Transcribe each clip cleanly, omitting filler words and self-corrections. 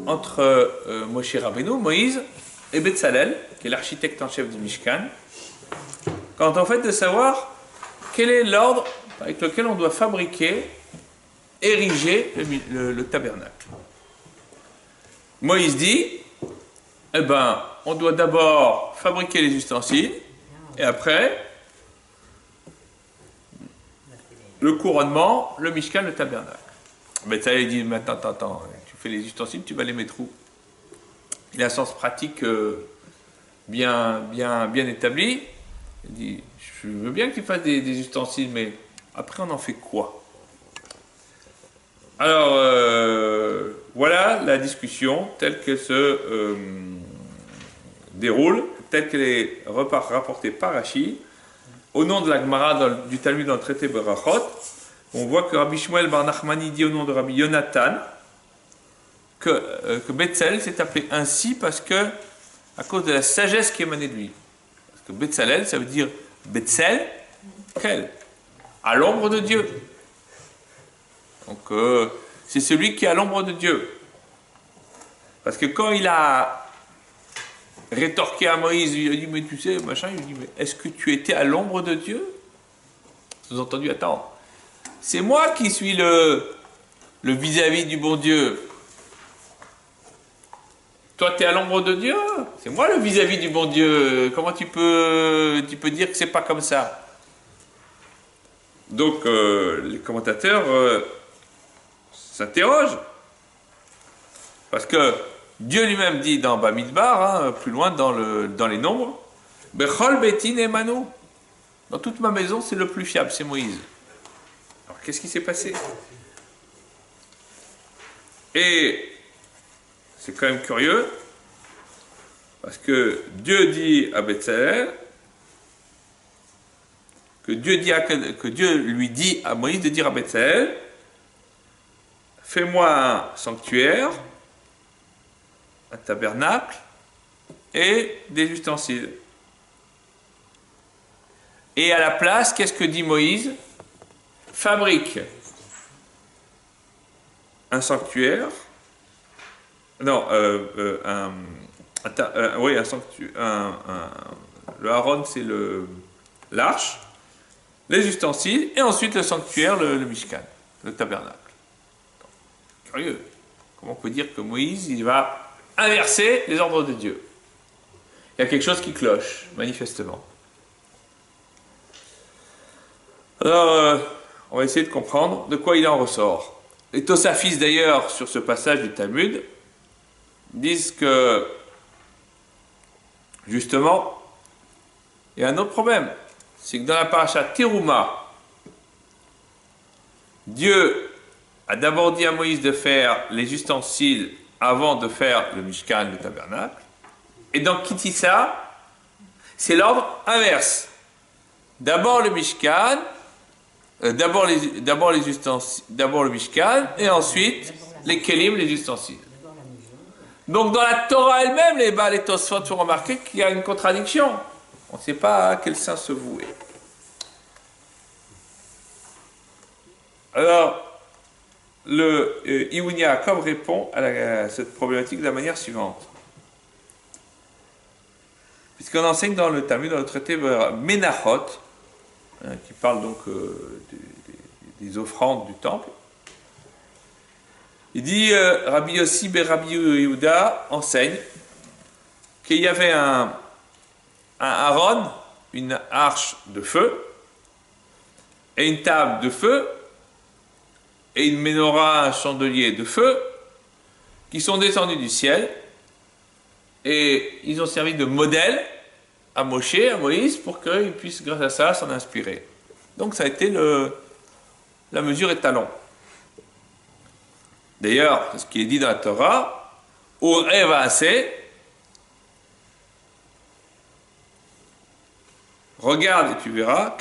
Entre Moshe Rabbeinu, Moïse, et Betzalel, qui est l'architecte en chef du Mishkan, quant au fait de savoir quel est l'ordre avec lequel on doit fabriquer, ériger le tabernacle. Moïse dit, eh ben, on doit d'abord fabriquer les ustensiles, et après, le couronnement, le Mishkan, le tabernacle. Betzalel dit, mais attends, tu fais les ustensiles, tu vas les mettre où? Il a un sens pratique bien établi. Il dit, je veux bien que tu fasses des ustensiles, mais après on en fait quoi? Alors, voilà la discussion telle qu'elle se déroule, telle qu'elle est rapportée par Rashi, au nom de la Gemara du Talmud dans le traité Berachot. On voit que Rabbi Shmuel bar Nachmani dit au nom de Rabbi Yonatan que Betzalel s'est appelé ainsi parce que, à cause de la sagesse qui émanait de lui. Parce que Betzalel, ça veut dire Betzel, quel? À l'ombre de Dieu. Donc, c'est celui qui est à l'ombre de Dieu. Parce que quand il a rétorqué à Moïse, il a dit, mais tu sais, machin, il lui dit, mais est-ce que tu étais à l'ombre de Dieu? Sous-entendu, attends, c'est moi qui suis le vis-à-vis du bon Dieu. Toi, tu es à l'ombre de Dieu? C'est moi le vis-à-vis du bon Dieu. Comment tu peux dire que c'est pas comme ça? Donc, les commentateurs s'interrogent. Parce que Dieu lui-même dit dans Bamidbar, plus loin dans les nombres, Bechol Betin Emanu. Dans toute ma maison, c'est le plus fiable, c'est Moïse. Alors, qu'est-ce qui s'est passé? Et c'est quand même curieux, parce que Dieu dit à Betzalel, que Dieu lui dit à Moïse de dire à Betzalel, fais-moi un sanctuaire, un tabernacle et des ustensiles. Et à la place, qu'est-ce que dit Moïse? Fabrique un sanctuaire, non, oui, un sanctuaire, le Aaron c'est l'arche, les ustensiles, et ensuite le sanctuaire, le Mishkan, le tabernacle. Curieux. Comment on peut dire que Moïse, il va inverser les ordres de Dieu? Il y a quelque chose qui cloche, manifestement. Alors, on va essayer de comprendre de quoi il en ressort. Les Tosafis, d'ailleurs, sur ce passage du Talmud, disent que, justement, il y a un autre problème. C'est que dans la paracha Teruma, Dieu a d'abord dit à Moïse de faire les ustensiles avant de faire le Mishkan, le tabernacle. Et dans Kitissa, c'est l'ordre inverse. D'abord le Mishkan, d'abord les ustensiles, d'abord le Mishkan, et ensuite les Kelim, les ustensiles. Donc dans la Torah elle-même, les Tosfot font remarquer qu'il y a une contradiction. On ne sait pas à quel sens se vouer. Alors, le Ibn Yaakov répond à cette problématique de la manière suivante. Puisqu'on enseigne dans le Talmud, dans le traité Menachot, qui parle donc des offrandes du temple, il dit Rabbi Yossi ben Rabbi Yehuda enseigne qu'il y avait un Aaron, une arche de feu, et une table de feu, et une menorah, un chandelier de feu, qui sont descendus du ciel, et ils ont servi de modèle à Moshe, à Moïse, pour qu'il puisse, grâce à ça, s'en inspirer. Donc ça a été la mesure étalon. D'ailleurs, c'est ce qui est dit dans la Torah, regarde et tu verras,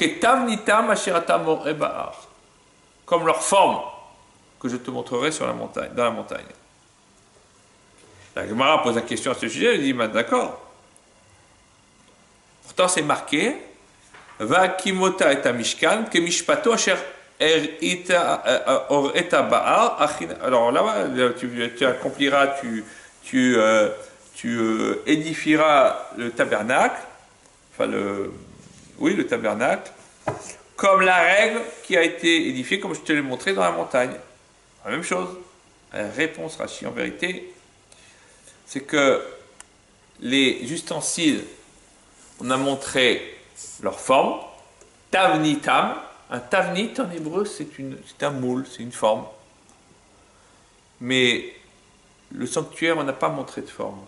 comme leur forme que je te montrerai sur la montagne, dans la montagne. La Gemara pose la question à ce sujet, elle dit, bah, d'accord. Pourtant, c'est marqué, va kimota et mishkan, que mishpato asher alors là, tu accompliras, tu édifieras le tabernacle, enfin le tabernacle, comme la règle qui a été édifiée, comme je te l'ai montré dans la montagne. La même chose. La réponse Rashi, en vérité, c'est que les ustensiles, on a montré leur forme, tavnitam. Un tavnit en hébreu, c'est un moule, c'est une forme. Mais le sanctuaire, on n'a pas montré de forme.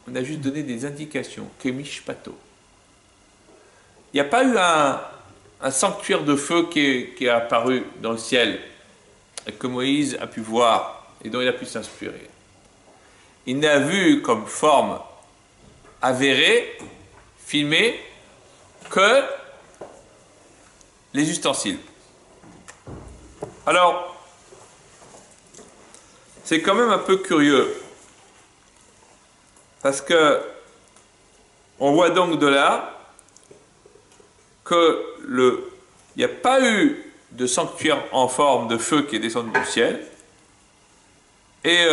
On a juste donné des indications. Kemishpato. Il n'y a pas eu un sanctuaire de feu qui est apparu dans le ciel et que Moïse a pu voir et dont il a pu s'inspirer. Il n'a vu comme forme avérée, filmée, que les ustensiles. Alors, c'est quand même un peu curieux, parce que on voit donc de là que il n'y a pas eu de sanctuaire en forme de feu qui est descendu du ciel, et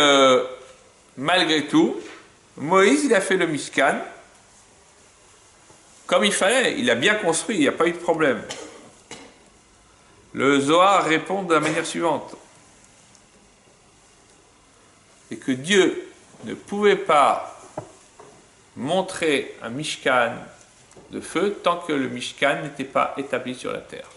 malgré tout, Moïse il a fait le Mishkan comme il fallait, il a bien construit, il n'y a pas eu de problème. Le Zohar répond de la manière suivante. Et que Dieu ne pouvait pas montrer un Mishkan de feu tant que le Mishkan n'était pas établi sur la terre.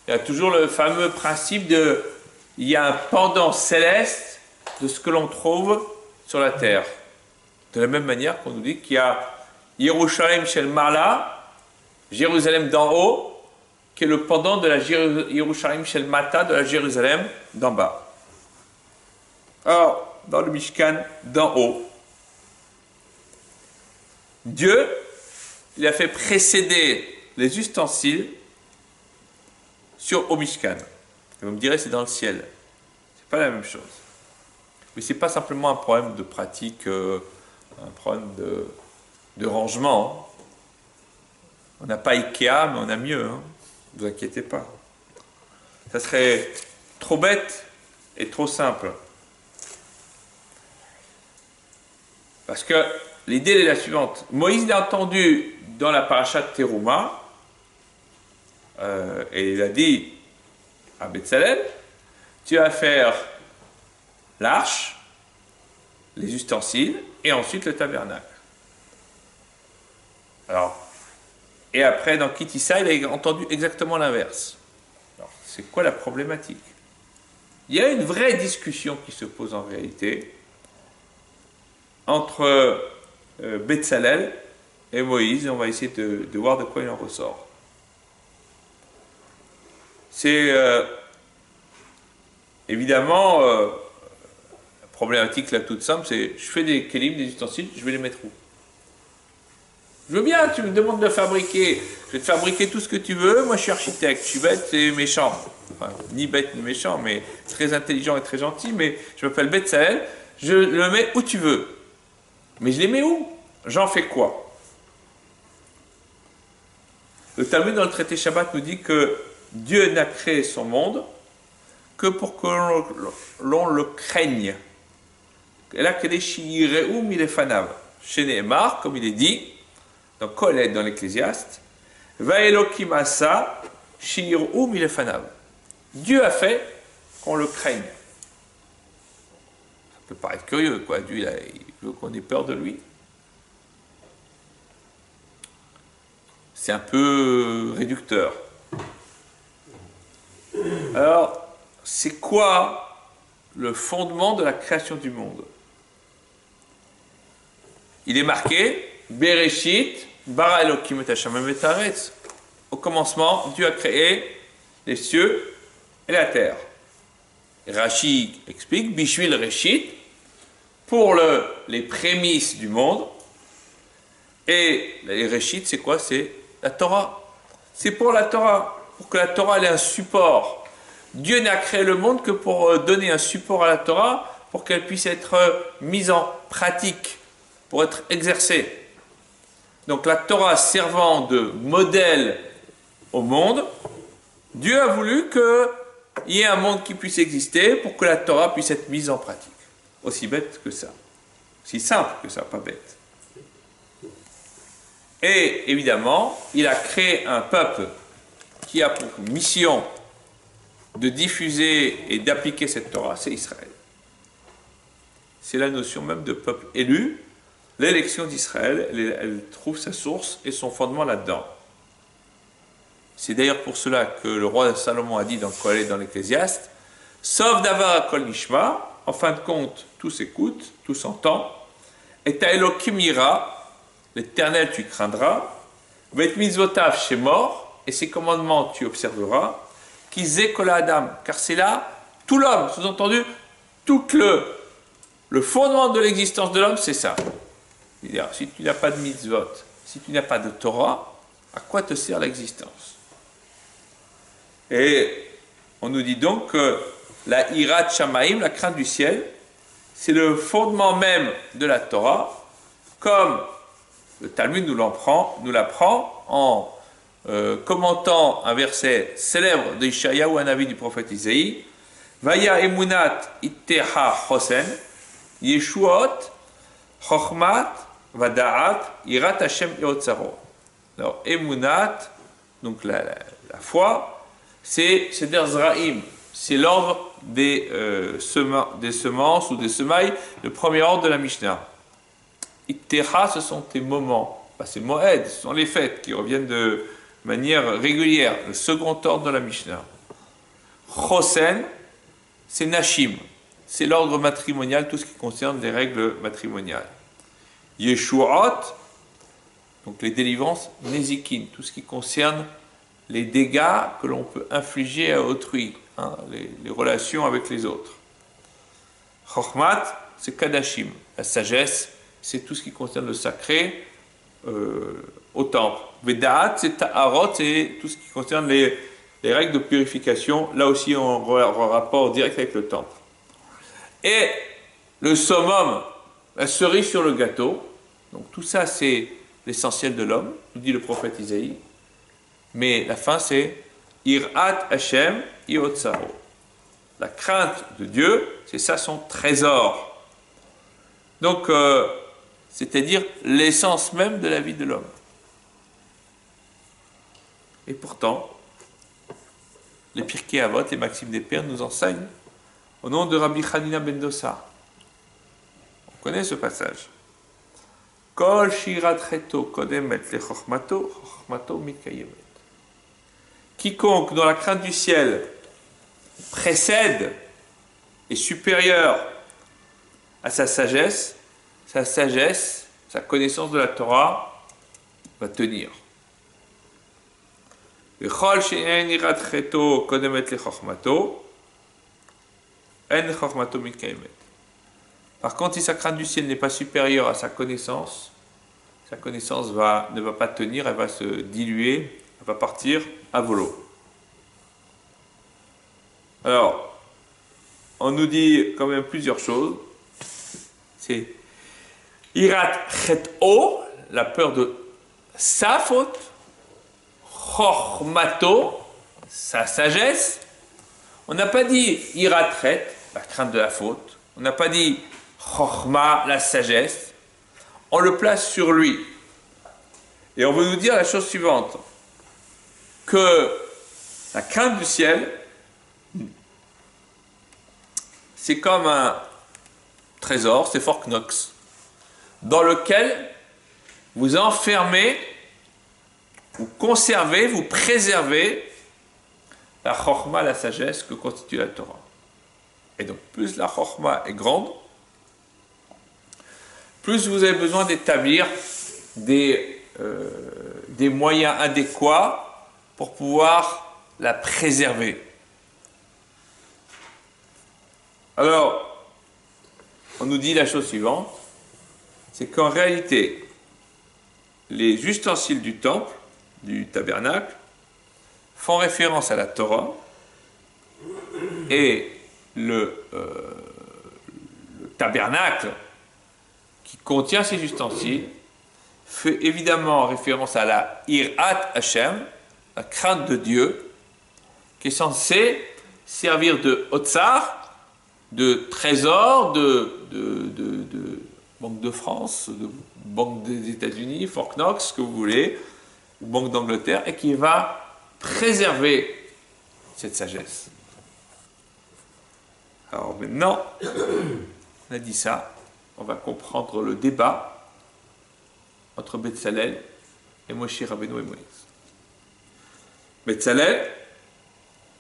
Il y a toujours le fameux principe il y a un pendant céleste de ce que l'on trouve sur la terre. De la même manière qu'on nous dit qu'il y a Yerushalayim Shel Mala, Jérusalem d'en haut, qui est le pendant de la Yerushalayim Shel Mata, de la Jérusalem d'en bas. Alors, dans le Mishkan d'en haut, Dieu, il a fait précéder les ustensiles au Mishkan. Et vous me direz, c'est dans le ciel. C'est pas la même chose. Mais c'est pas simplement un problème de pratique, un problème de rangement. On n'a pas Ikea, mais on a mieux. Hein. Ne vous inquiétez pas. Ça serait trop bête et trop simple. Parce que l'idée est la suivante. Moïse l'a entendu dans la paracha de Teruma, et il a dit à Betzalel, tu vas faire l'arche, les ustensiles, et ensuite le tabernacle. Alors, et après, dans Kitissa, il a entendu exactement l'inverse. Alors, c'est quoi la problématique? Il y a une vraie discussion qui se pose en réalité entre Betzalel et Moïse. On va essayer de voir de quoi il en ressort. C'est évidemment la problématique là toute simple, c'est je fais des kélim, des ustensiles, je vais les mettre où? Je veux bien, tu me demandes de fabriquer, je vais te fabriquer tout ce que tu veux, moi je suis architecte, je suis bête et méchant, enfin, ni bête ni méchant, mais très intelligent et très gentil, mais je m'appelle Betzalel, je le mets où tu veux. Mais je les mets où? J'en fais quoi? Le Talmud dans le traité Shabbat nous dit que Dieu n'a créé son monde que pour que l'on le craigne. Et là, chez Nehemar, comme il est dit, dans Kohelet, dans l'Ecclésiaste, Vaelokimasa shir'u milefanav. Dieu a fait qu'on le craigne. Ça peut paraître curieux, quoi. Dieu, il veut qu'on ait peur de lui. C'est un peu réducteur. Alors, c'est quoi le fondement de la création du monde? Il est marqué Bereshit, bara Elokim et Hashamim et Haaretz. Au commencement, Dieu a créé les cieux et la terre. Rashi explique, Bishvil Reshit, pour les prémices du monde. Et les Reshit, c'est quoi? C'est la Torah. C'est pour la Torah, pour que la Torah ait un support. Dieu n'a créé le monde que pour donner un support à la Torah, pour qu'elle puisse être mise en pratique, pour être exercée. Donc la Torah servant de modèle au monde, Dieu a voulu qu'il y ait un monde qui puisse exister pour que la Torah puisse être mise en pratique. Aussi bête que ça. Aussi simple que ça, pas bête. Et évidemment, il a créé un peuple qui a pour mission de diffuser et d'appliquer cette Torah, c'est Israël. C'est la notion même de peuple élu. L'élection d'Israël, elle trouve sa source et son fondement là-dedans. C'est d'ailleurs pour cela que le roi Salomon a dit dans Kohelet, dans l'Ecclésiaste, sauf d'avar kol nishma, en fin de compte, tout s'écoute, tout s'entend, et ta Elohim ira, l'Éternel tu craindras, vet mitzvotav chez mort, et ses commandements tu observeras, qui zékola adam, car c'est là tout l'homme, sous-entendu, tout le fondement de l'existence de l'homme, c'est ça. C'est-à-dire, si tu n'as pas de mitzvot, si tu n'as pas de Torah, à quoi te sert l'existence? Et on nous dit donc que la hirat shamaim, la crainte du ciel, c'est le fondement même de la Torah, comme le Talmud nous l'apprend en commentant un verset célèbre d'Ishaïaou, un avis du prophète Isaïe, Vaya emunat itteha chosen, Yeshuot, chochmat, vada'at, irat Hashem yotzaro. Alors, emunat, donc la foi, c'est der zraim, c'est l'ordre des semences ou des semailles, le premier ordre de la Mishnah. Itteha, ce sont tes moments, c'est moed, ce sont les fêtes qui reviennent de manière régulière, le second ordre de la Mishnah. Chosen, c'est Nashim, c'est l'ordre matrimonial, tout ce qui concerne les règles matrimoniales. Yeshuot, donc les délivrances, Nezikin, tout ce qui concerne les dégâts que l'on peut infliger à autrui, les relations avec les autres. Chochmat, c'est Kadashim, la sagesse, c'est tout ce qui concerne le sacré au temple. Vedaat, c'est Ta'arot, c'est tout ce qui concerne les règles de purification, là aussi en rapport direct avec le temple. Et le summum, la cerise sur le gâteau, donc tout ça c'est l'essentiel de l'homme, nous dit le prophète Isaïe, mais la fin c'est Irat Hashem Yotzaro. La crainte de Dieu, c'est ça son trésor. Donc, c'est-à-dire l'essence même de la vie de l'homme. Et pourtant, les Pirkei Avot, les Maximes des Pères nous enseignent au nom de Rabbi Hanina ben Dosa. On connaît ce passage. Kol shirat cheto kodemet le chochmato, chochmato mikayemet. Quiconque dans la crainte du ciel précède et supérieur à sa sagesse, sa connaissance de la Torah va tenir. V'chol she'en yirat cheto kodemet le chochmato, en chochmato mikayemet. Par contre, si sa crainte du ciel n'est pas supérieure à sa connaissance ne va pas tenir, elle va se diluer, elle va partir à volo. Alors, on nous dit quand même plusieurs choses. C'est Irat chet'o, la peur de sa faute, Chochmato, sa sagesse. On n'a pas dit Irat chet, la crainte de la faute. On n'a pas dit Chochma, la sagesse. On le place sur lui. Et on veut nous dire la chose suivante, que la crainte du ciel, c'est comme un trésor, c'est Fort Knox, dans lequel vous enfermez, vous conservez, vous préservez la Chochma, la sagesse que constitue la Torah. Et donc, plus la Chochma est grande, plus vous avez besoin d'établir des moyens adéquats pour pouvoir la préserver. Alors, on nous dit la chose suivante, c'est qu'en réalité, les ustensiles du temple, du tabernacle, font référence à la Torah, et le tabernacle qui contient ces ustensiles fait évidemment référence à la Irat Hashem, la crainte de Dieu, qui est censée servir de Otsar, de trésor, de Banque de France, de Banque des États-Unis, Fort Knox, ce que vous voulez, ou Banque d'Angleterre, et qui va préserver cette sagesse. Alors maintenant, on a dit ça, on va comprendre le débat entre Betzalel et Moshe Rabbeinu et Moïse. Betzalel,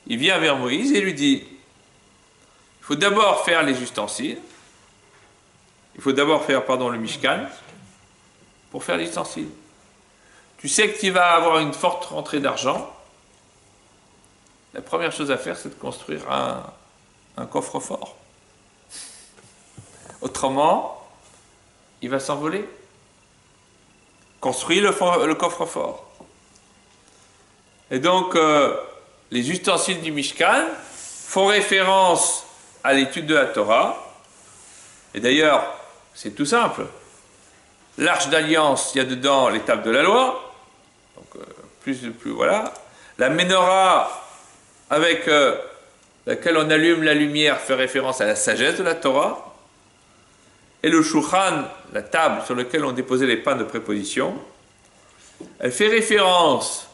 il vient vers Moïse et lui dit, il faut d'abord faire les ustensiles, il faut d'abord faire, le Mishkan, pour faire les ustensiles. Tu sais que tu vas avoir une forte rentrée d'argent, la première chose à faire, c'est de construire un coffre-fort. Autrement, il va s'envoler. Construis le coffre-fort. Et donc, les ustensiles du Mishkan font référence à l'étude de la Torah. Et d'ailleurs, c'est tout simple. L'arche d'alliance, il y a dedans les tables de la loi. Donc, voilà. La menorah avec laquelle on allume la lumière fait référence à la sagesse de la Torah. Et le shulchan, la table sur laquelle on déposait les pains de préposition, elle fait référence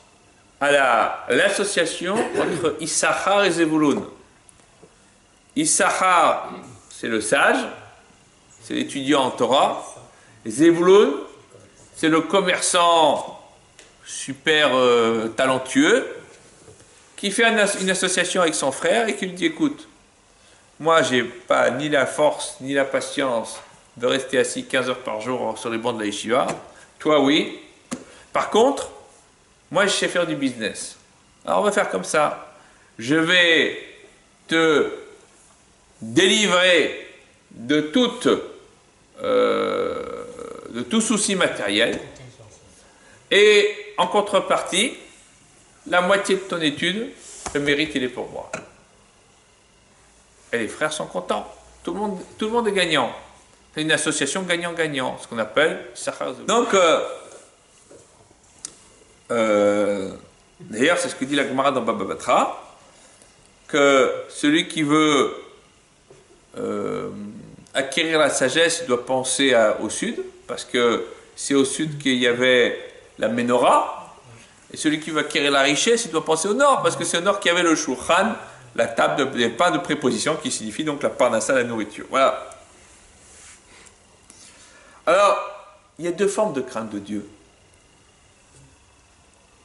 à l'association entre Issachar et Zevulun. Issachar, c'est le sage, c'est l'étudiant en Torah. Et Zevulun, c'est le commerçant super talentueux qui fait une association avec son frère et qui lui dit, écoute, moi j'ai pas ni la force ni la patience de rester assis 15 heures par jour sur les bancs de la yeshiva. Toi, oui. Par contre, moi, je sais faire du business. Alors, on va faire comme ça. Je vais te délivrer de tout souci matériel. Et en contrepartie, la moitié de ton étude, le mérite, il est pour moi. Et les frères sont contents. Tout le monde est gagnant. C'est une association gagnant-gagnant, ce qu'on appelle Sachar. Donc, d'ailleurs, c'est ce que dit la Gemara dans Baba Batra, que celui qui veut acquérir la sagesse doit penser au sud, parce que c'est au sud qu'il y avait la menorah, et celui qui veut acquérir la richesse, il doit penser au nord, parce que c'est au nord qu'il y avait le shulchan, la table des pains de préposition, qui signifie donc la parnassa, la nourriture. Voilà. Alors, il y a deux formes de crainte de Dieu.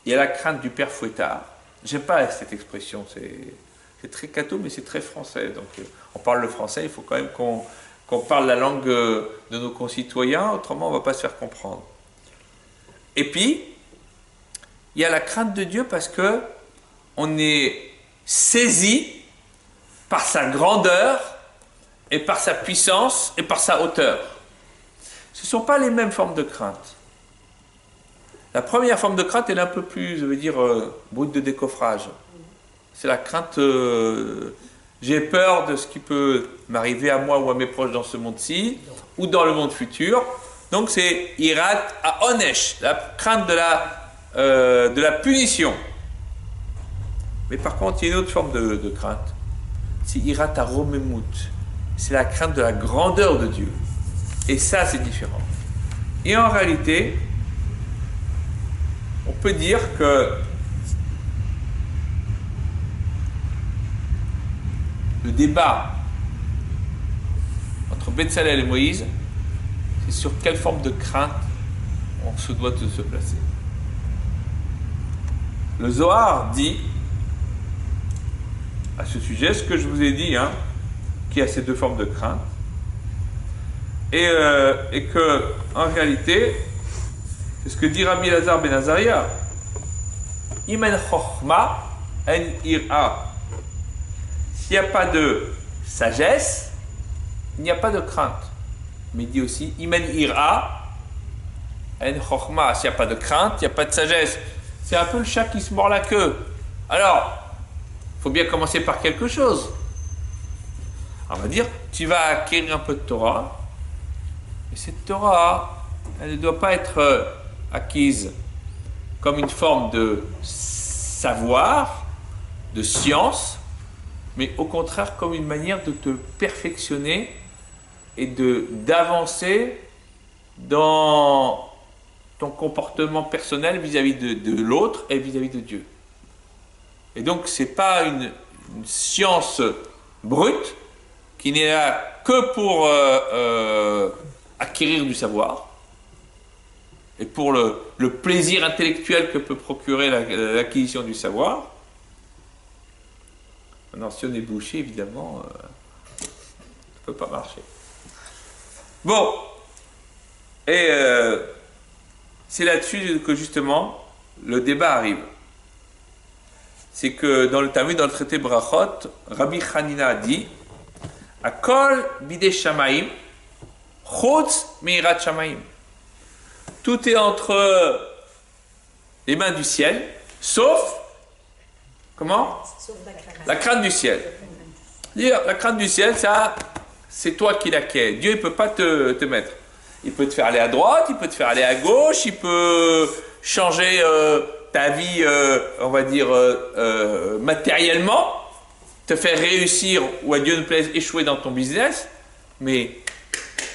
Il y a la crainte du père fouettard. J'aime pas cette expression, c'est très catho, mais c'est très français. Donc, on parle le français, il faut quand même qu'on parle la langue de nos concitoyens, autrement on ne va pas se faire comprendre. Et puis, il y a la crainte de Dieu parce que on est saisi par sa grandeur et par sa puissance et par sa hauteur. Ce ne sont pas les mêmes formes de crainte. La première forme de crainte est un peu plus, brute de décoffrage. C'est la crainte, j'ai peur de ce qui peut m'arriver à moi ou à mes proches dans ce monde-ci, ou dans le monde futur. Donc c'est irat à onesh, la crainte de la punition. Mais par contre, il y a une autre forme de crainte. C'est irat à romemut. C'est la crainte de la grandeur de Dieu. Et ça, c'est différent. Et en réalité, on peut dire que le débat entre Betzalel et Moïse, c'est sur quelle forme de crainte on se doit de se placer. Le Zohar dit à ce sujet ce que je vous ai dit, qu'il y a ces deux formes de crainte, et que en réalité, c'est ce que dit Rabbi Lazar ben Azaria, Imen Chochma en ira. S'il n'y a pas de sagesse, il n'y a pas de crainte. Mais il dit aussi, Imen ira, en chokhma. S'il n'y a pas de crainte, il n'y a pas de sagesse. C'est un peu le chat qui se mord la queue. Alors, il faut bien commencer par quelque chose. On va dire, tu vas acquérir un peu de Torah. Et cette Torah, elle ne doit pas être acquise comme une forme de savoir, de science, mais au contraire comme une manière de te perfectionner et d'avancer dans ton comportement personnel vis-à-vis de l'autre et vis-à-vis de Dieu. Et donc, ce n'est pas une science brute qui n'est là que pour acquérir du savoir et pour le plaisir intellectuel que peut procurer l'acquisition du savoir. Maintenant, si on est bouché, évidemment, ça ne peut pas marcher. Bon, et c'est là-dessus que justement le débat arrive. C'est que dans le Talmud, dans le traité Brachot, Rabbi Hanina a dit Akol bidei shamaim, chutz meirat shamaim. Tout est entre les mains du ciel, sauf, comment? La crainte du ciel. La crainte du ciel, ça, c'est toi qui l'acquiers. Dieu, il ne peut pas te mettre. Il peut te faire aller à droite, il peut te faire aller à gauche, il peut changer ta vie, on va dire, matériellement, te faire réussir ou à Dieu ne plaise échouer dans ton business, mais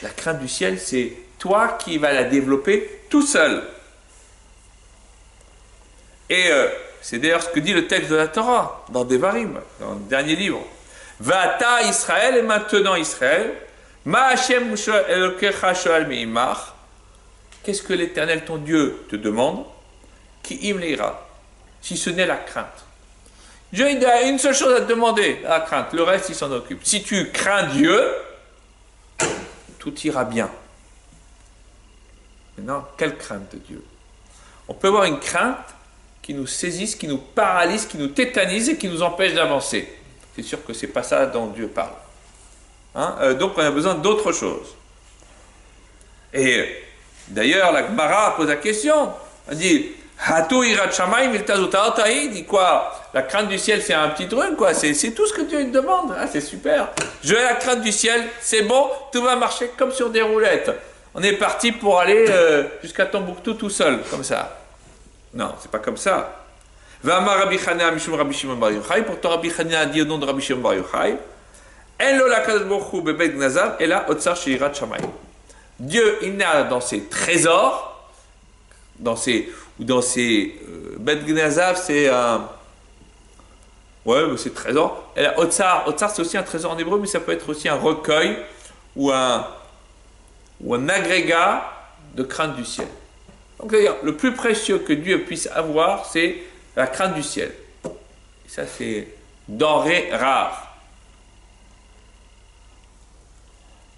la crainte du ciel, c'est toi qui vas la développer tout seul. Et c'est d'ailleurs ce que dit le texte de la Torah, dans Devarim, dans le dernier livre. Va'ata Israël, et maintenant Israël, Ma Hashem Elokecha Shoal Meimach, qu'est-ce que l'Éternel ton Dieu te demande? Qui im leira, si ce n'est la crainte. Dieu il a une seule chose à te demander, la crainte, le reste il s'en occupe. Si tu crains Dieu, tout ira bien. Maintenant, quelle crainte de Dieu? On peut avoir une crainte qui nous saisisse, qui nous paralyse, qui nous tétanise et qui nous empêche d'avancer. C'est sûr que ce n'est pas ça dont Dieu parle. Hein? Donc on a besoin d'autre chose. Et d'ailleurs, la Gemara pose la question. Elle dit Hatu irat shamayim il dit quoi? La crainte du ciel, c'est un petit truc, quoi. C'est tout ce que Dieu te demande. Ah, c'est super. Je ai la crainte du ciel, c'est bon, tout va marcher comme sur des roulettes. On est parti pour aller jusqu'à Tombouctou tout seul, comme ça. Non, c'est pas comme ça. Va'amar Rabbi Chanina mishum Rabbi Shimon bar Yochai. Pourtant, Rabbi Chanina a dit au nom de Rabbi Shimon bar Yochai En lo lakadosh baruch hu bebet gnazav ela otsar sheirat shamayim. Dieu, il n'a dans ses trésors, dans ses bet gnazav, c'est un. Ouais, c'est trésor. Et là, otsar, c'est aussi un trésor en hébreu, mais ça peut être aussi un recueil ou un agrégat de crainte du ciel. Donc, c'est-à-dire, le plus précieux que Dieu puisse avoir, c'est la crainte du ciel. Et ça, c'est denrée rare.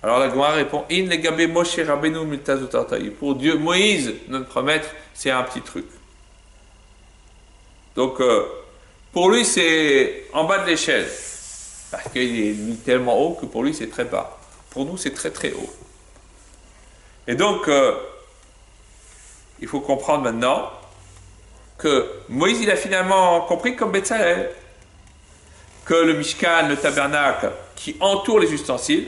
Alors la Gemara répond In legabe Moshe Rabbeinu miltazotartaï. Pour Dieu, Moïse, notre maître, c'est un petit truc. Donc, pour lui, c'est en bas de l'échelle. Parce qu'il est tellement haut que pour lui, c'est très bas. Pour nous, c'est très très haut. Et donc, il faut comprendre maintenant que Moïse, il a finalement compris comme Betzalel que le Mishkan, le tabernacle qui entoure les ustensiles,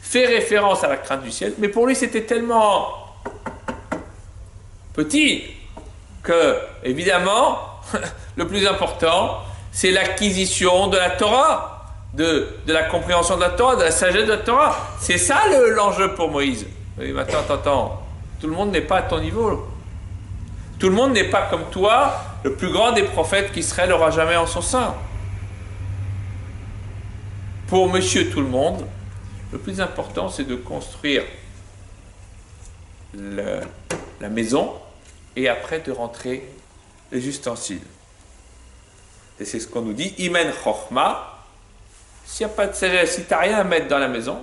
fait référence à la crainte du ciel, mais pour lui c'était tellement petit que, évidemment, le plus important, c'est l'acquisition de la Torah, de la compréhension de la Torah, de la sagesse de la Torah. C'est ça l'enjeu pour Moïse. Oui, mais attends, tout le monde n'est pas à ton niveau. Tout le monde n'est pas comme toi, le plus grand des prophètes qu'Israël aura jamais en son sein. Pour monsieur tout le monde, le plus important, c'est de construire la maison et après de rentrer les ustensiles. Et c'est ce qu'on nous dit, Imen Chochma, s'il n'y a pas de sagesse, si tu n'as rien à mettre dans la maison,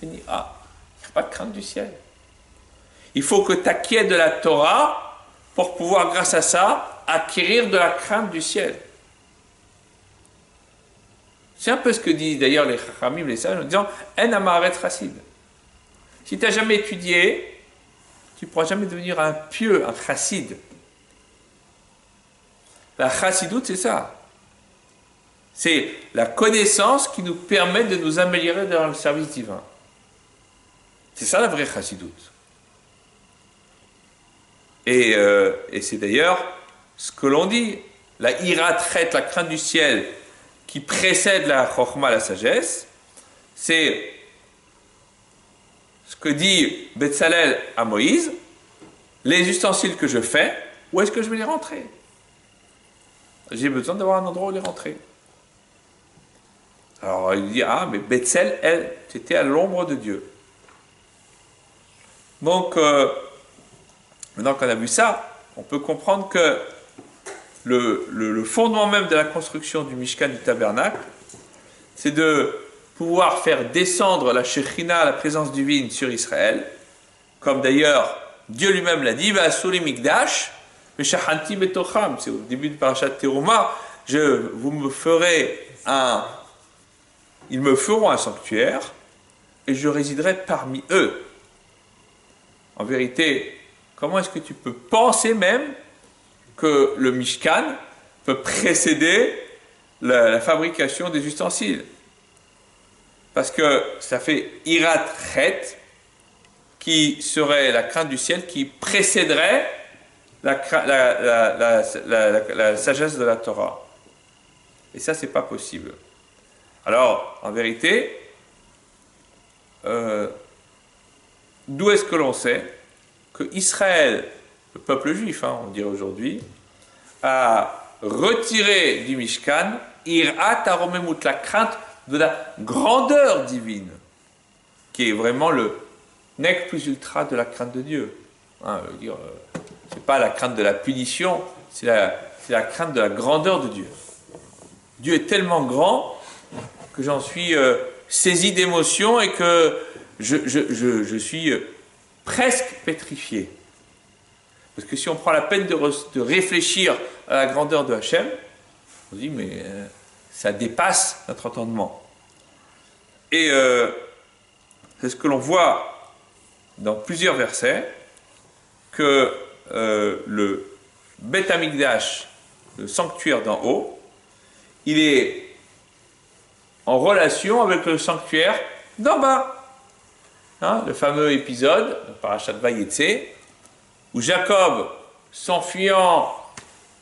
il n'y a pas de crainte du ciel. Il faut que tu acquières de la Torah pour pouvoir, grâce à ça, acquérir de la crainte du ciel. C'est un peu ce que disent d'ailleurs les Chachamim, les sages, en disant En amaret chassid. Si tu n'as jamais étudié, tu ne pourras jamais devenir un pieux, un chassid. La chassidoute, c'est ça. C'est la connaissance qui nous permet de nous améliorer dans le service divin. C'est ça la vraie chassidoute. Et c'est d'ailleurs ce que l'on dit. La hirat chet, la crainte du ciel, qui précède la chokhma, la sagesse, c'est ce que dit Betzalel à Moïse, les ustensiles que je fais, où est-ce que je vais les rentrer? J'ai besoin d'avoir un endroit où les rentrer. Alors il dit, ah, mais Betzalel, elle, c'était à l'ombre de Dieu. Donc, maintenant qu'on a vu ça, on peut comprendre que le fondement même de la construction du Mishkan, du tabernacle, c'est de pouvoir faire descendre la Shekhinah, la présence divine, sur Israël, comme d'ailleurs Dieu lui-même l'a dit, Va'asuri Mikdash, Meshachanti Betocham, c'est au début de Parashat Teruma, ils me feront un sanctuaire et je résiderai parmi eux. En vérité, comment est-ce que tu peux penser même que le Mishkan peut précéder la fabrication des ustensiles? Parce que ça fait Hirat Chet, qui serait la crainte du ciel, qui précéderait la sagesse de la Torah. Et ça, c'est pas possible. Alors, en vérité, d'où est-ce que l'on sait que Israël, le peuple juif, on dirait aujourd'hui, a retiré du Mishkan Irat Aromemut, la crainte de la grandeur divine, qui est vraiment le nec plus ultra de la crainte de Dieu. C'est pas la crainte de la punition, c'est la crainte de la grandeur de Dieu. Dieu est tellement grand que j'en suis saisi d'émotion et que je suis presque pétrifié. Parce que si on prend la peine de réfléchir à la grandeur de Hachem, on se dit, mais ça dépasse notre entendement. Et c'est ce que l'on voit dans plusieurs versets, que le Beth Amikdash, le sanctuaire d'en haut, il est en relation avec le sanctuaire d'en bas. Le fameux épisode, Parashat Vayetze, où Jacob, s'enfuyant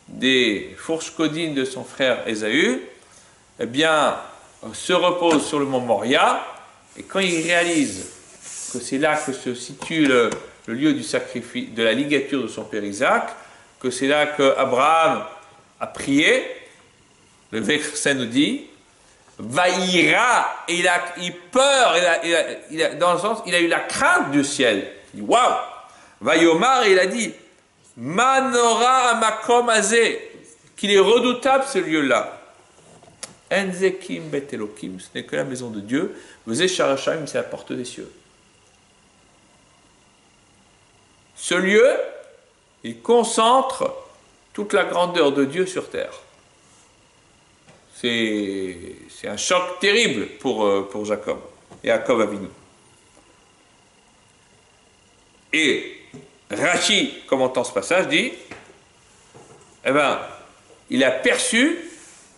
des fourches codines de son frère Ésaü, eh bien, se repose sur le mont Moria, et quand il réalise que c'est là que se situe le lieu du sacrifice, de la ligature de son père Isaac, que c'est là que Abraham a prié, le verset nous dit, Vaïra, et il a peur, dans le sens, il a eu la crainte du ciel. Il dit, waouh! Vaïomar, et il a dit, Manora amakom azé, qu'il est redoutable ce lieu-là. Enzekim bet Elokim, ce n'est que la maison de Dieu. Vezé Sharashim, c'est la porte des cieux. Ce lieu, il concentre toute la grandeur de Dieu sur terre. C'est un choc terrible pour Jacob et Jacob Avinu. Et Rashi, commentant ce passage, dit, il a perçu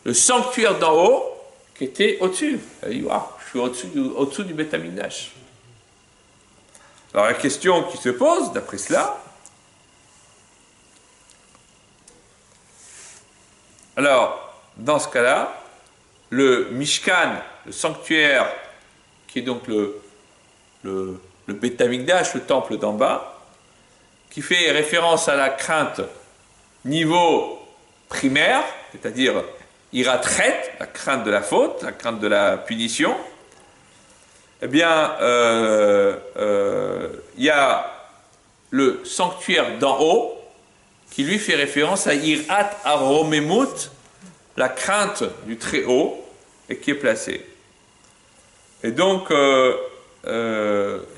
le sanctuaire d'en haut qui était au-dessus. Il a dit, waouh, je suis au-dessous du Beth Amikdash. Alors la question qui se pose, d'après cela, alors, dans ce cas-là, le Mishkan, le sanctuaire, qui est donc le Beth Amikdash, le temple d'en bas, qui fait référence à la crainte niveau primaire, c'est-à-dire Hirat Chet, la crainte de la faute, la crainte de la punition, eh bien, il y a le sanctuaire d'en haut, qui lui fait référence à Hirat Aromemut, la crainte du Très-Haut, et qui est placée. Et donc,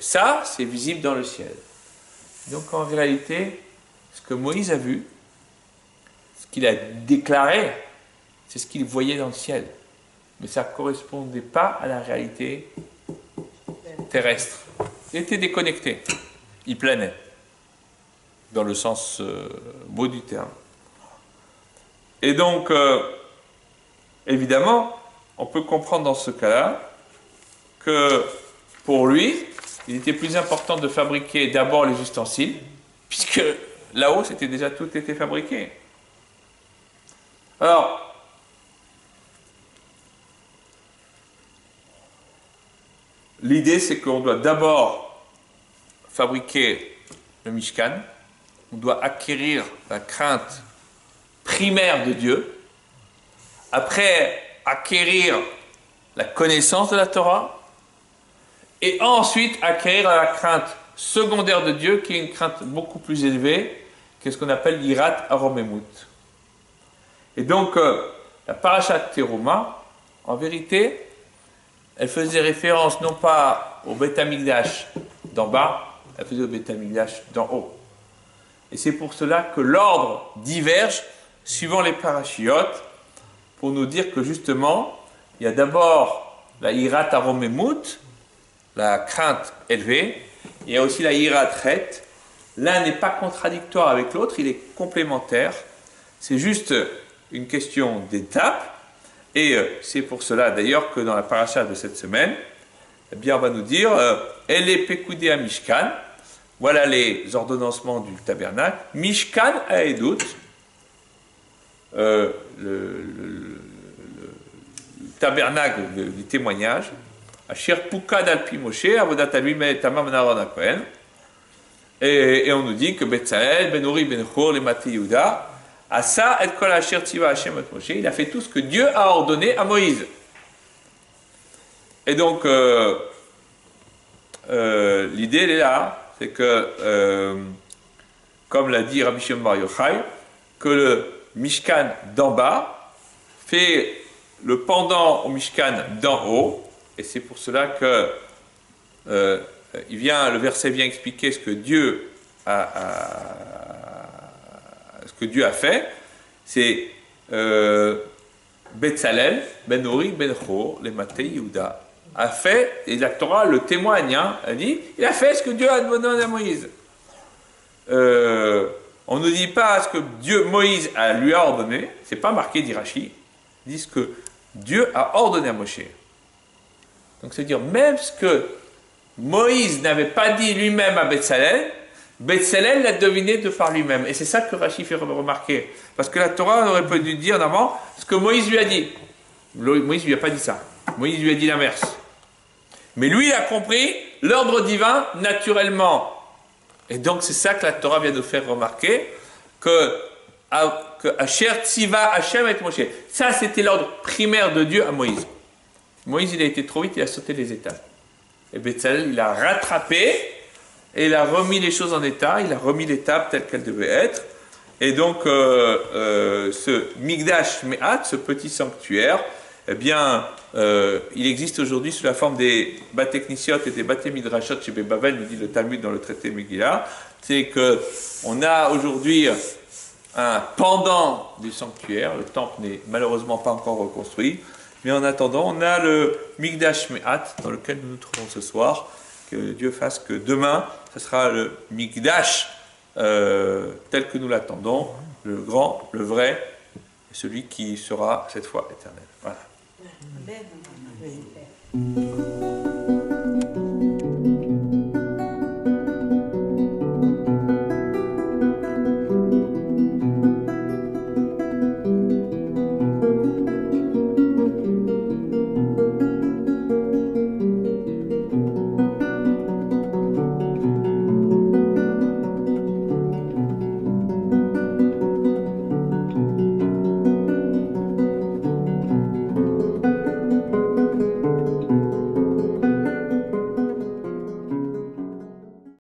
ça, c'est visible dans le ciel. Donc, en réalité, ce que Moïse a vu, ce qu'il a déclaré, c'est ce qu'il voyait dans le ciel. mais ça ne correspondait pas à la réalité terrestre. Il était déconnecté, il planait, dans le sens beau du terme. Et donc, évidemment, on peut comprendre dans ce cas-là que pour lui, il était plus important de fabriquer d'abord les ustensiles, puisque là-haut, c'était déjà tout était fabriqué. Alors, l'idée, c'est qu'on doit d'abord fabriquer le Mishkan, on doit acquérir la crainte primaire de Dieu, après acquérir la connaissance de la Torah, et ensuite acquérir la crainte secondaire de Dieu, qui est une crainte beaucoup plus élevée, qui est ce qu'on appelle l'Irat Aromemut. Et donc, la Parashat Teruma, en vérité, elle faisait référence non pas au Beth Amikdash d'en bas, elle faisait au Beth Amikdash d'en haut. Et c'est pour cela que l'ordre diverge suivant les parachiotes, pour nous dire que justement, il y a d'abord la Irat Aromemut, la crainte élevée, il y a aussi la Irat Chet. L'un n'est pas contradictoire avec l'autre, il est complémentaire. C'est juste une question d'étape. Et c'est pour cela d'ailleurs que dans la paracha de cette semaine, eh bien on va nous dire Elle est Pekoudé à Mishkan. Voilà les ordonnancements du tabernacle. Mishkan à Edut, le tabernacle du témoignage. Asher Pukad al-Pi Moshe, Avodat Alui Tamam Naron HaKohen. Et on nous dit que Betsael, Ben Uri, Ben Chor, les Mati Yehuda, Asa et Kol Asher Tiva Hashem et Moshe, il a fait tout ce que Dieu a ordonné à Moïse. Et donc, l'idée, elle est là, c'est que, comme l'a dit Rabbi Shimon Bar Yochai, que le Mishkan d'en bas fait le pendant au Mishkan d'en haut, et c'est pour cela que le verset vient expliquer ce que Dieu a fait. C'est Betzalel, Ben Uri, Ben Chor, les Matei Yehuda, a fait, et la Torah le témoigne, elle dit, il a fait ce que Dieu a donné à Moïse. On ne dit pas ce que Moïse lui a ordonné, c'est pas marqué d'Irachi, ils disent que Dieu a ordonné à Moshe. Donc c'est-à-dire, même ce que Moïse n'avait pas dit lui-même à Betzalel, Betzalel l'a deviné de par lui-même. Et c'est ça que Rashi fait remarquer. Parce que la Torah aurait pu dire en avant ce que Moïse lui a dit. Moïse ne lui a pas dit ça. Moïse lui a dit l'inverse. Mais lui, il a compris l'ordre divin naturellement. Et donc c'est ça que la Torah vient de faire remarquer, que Asher Tziva Hashem et Moshe. Ça, c'était l'ordre primaire de Dieu à Moïse. Moïse, il a été trop vite, il a sauté les étapes. Et Betzalel, il a rattrapé et il a remis les choses en état, il a remis l'étape telle qu'elle devait être. Et donc, ce Migdash Me'at, ce petit sanctuaire, eh bien, il existe aujourd'hui sous la forme des Bateknisiot et des Batemidrashot chez Babel, nous dit le Talmud dans le traité Megillah. C'est qu'on a aujourd'hui un pendant du sanctuaire, le temple n'est malheureusement pas encore reconstruit. Mais en attendant, on a le Migdash Me'at, dans lequel nous nous trouvons ce soir. Que Dieu fasse que demain, ce sera le Migdash tel que nous l'attendons, le grand, le vrai, celui qui sera cette fois éternel. Voilà. Amen.